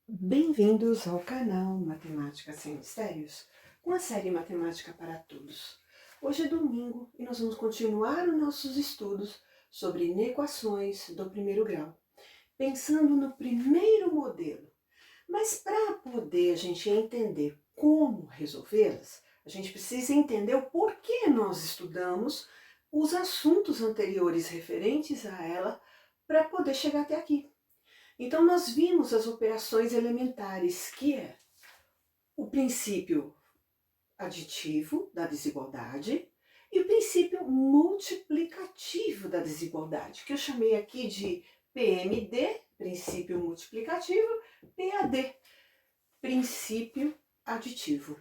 Bem-vindos ao canal Matemática Sem Mistérios, com a série Matemática para Todos. Hoje é domingo e nós vamos continuar os nossos estudos sobre inequações do primeiro grau, pensando no primeiro modelo. Mas para poder a gente entender como resolvê-las, a gente precisa entender o porquê nós estudamos os assuntos anteriores referentes a ela para poder chegar até aqui. Então, nós vimos as operações elementares, que é o princípio aditivo da desigualdade e o princípio multiplicativo da desigualdade, que eu chamei aqui de PMD, princípio multiplicativo, PAD, princípio aditivo.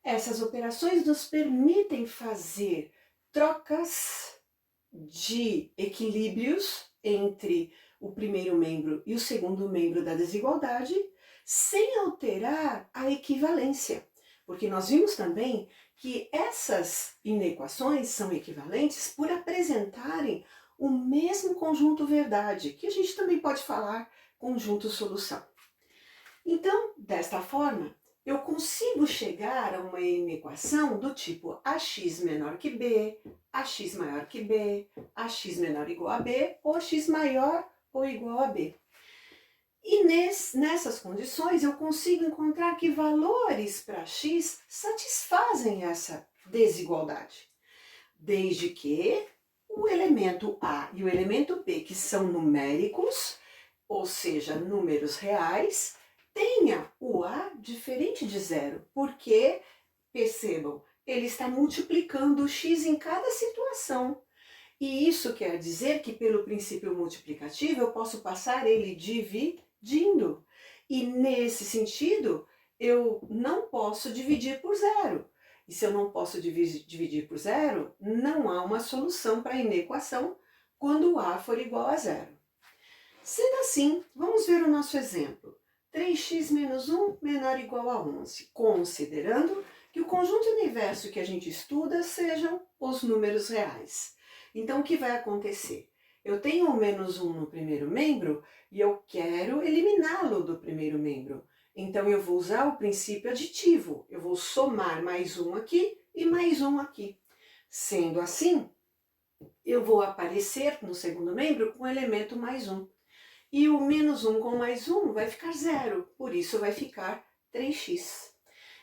Essas operações nos permitem fazer trocas de equilíbrios entre o primeiro membro e o segundo membro da desigualdade, sem alterar a equivalência. Porque nós vimos também que essas inequações são equivalentes por apresentarem o mesmo conjunto verdade, que a gente também pode falar conjunto solução. Então, desta forma, eu consigo chegar a uma inequação do tipo ax menor que b, ax maior que b, ax menor ou igual a b, ou ax maior ou igual a b. E nessas condições eu consigo encontrar que valores para x satisfazem essa desigualdade, desde que o elemento a e o elemento b, que são numéricos, ou seja, números reais, tenha o a diferente de zero, porque, percebam, ele está multiplicando o x em cada situação. E isso quer dizer que, pelo princípio multiplicativo, eu posso passar ele dividindo. E, nesse sentido, eu não posso dividir por zero. E se eu não posso dividir por zero, não há uma solução para a inequação quando o a for igual a zero. Sendo assim, vamos ver o nosso exemplo. 3x menos 1 menor ou igual a 11, considerando que o conjunto universo que a gente estuda sejam os números reais. Então, o que vai acontecer? Eu tenho o menos 1 no primeiro membro e eu quero eliminá-lo do primeiro membro. Então, eu vou usar o princípio aditivo. Eu vou somar mais um aqui e mais um aqui. Sendo assim, eu vou aparecer no segundo membro com o elemento mais 1. E o menos 1 com mais 1 vai ficar zero, por isso vai ficar 3x.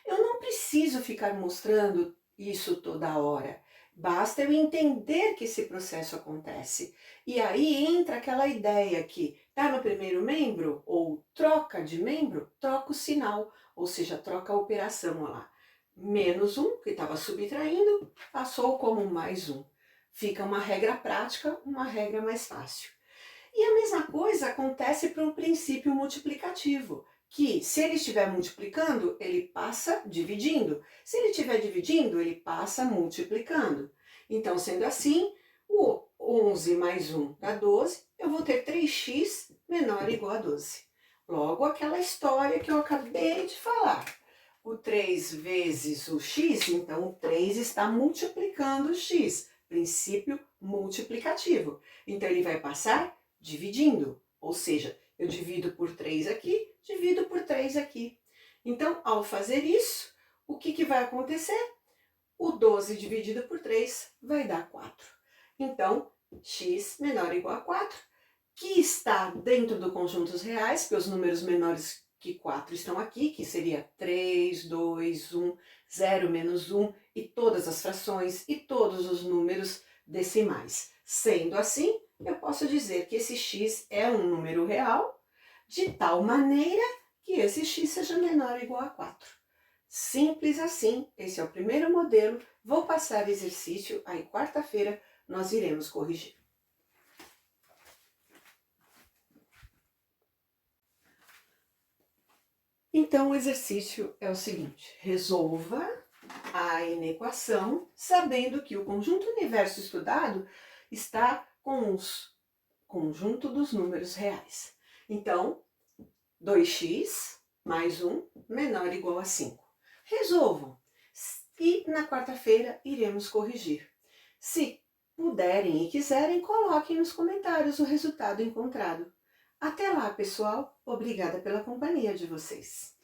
Eu não preciso ficar mostrando isso toda hora. Basta eu entender que esse processo acontece. E aí entra aquela ideia que está no primeiro membro, ou troca de membro, troca o sinal, ou seja, troca a operação, olha lá. Menos 1, que estava subtraindo, passou como mais 1. Fica uma regra prática, uma regra mais fácil. E a mesma coisa acontece para o princípio multiplicativo, que se ele estiver multiplicando, ele passa dividindo. Se ele estiver dividindo, ele passa multiplicando. Então, sendo assim, o 11 mais 1 dá 12, eu vou ter 3x menor ou igual a 12. Logo, aquela história que eu acabei de falar. O 3 vezes o x, então o 3 está multiplicando o x, princípio multiplicativo. Então, ele vai passar dividindo, ou seja, eu divido por 3 aqui, divido por 3 aqui. Então, ao fazer isso, o que vai acontecer? O 12 dividido por 3 vai dar 4. Então, x menor ou igual a 4, que está dentro do conjunto dos reais, porque os números menores que 4 estão aqui, que seria 3, 2, 1, 0, menos 1, e todas as frações e todos os números decimais. Sendo assim, eu posso dizer que esse x é um número real, de tal maneira que esse x seja menor ou igual a 4. Simples assim, esse é o primeiro modelo. Vou passar o exercício, aí quarta-feira nós iremos corrigir. Então, o exercício é o seguinte: resolva a inequação sabendo que o conjunto universo estudado está com os conjunto dos números reais. Então, 2x mais 1 menor ou igual a 5. Resolvam. E na quarta-feira iremos corrigir. Se puderem e quiserem, coloquem nos comentários o resultado encontrado. Até lá, pessoal! Obrigada pela companhia de vocês!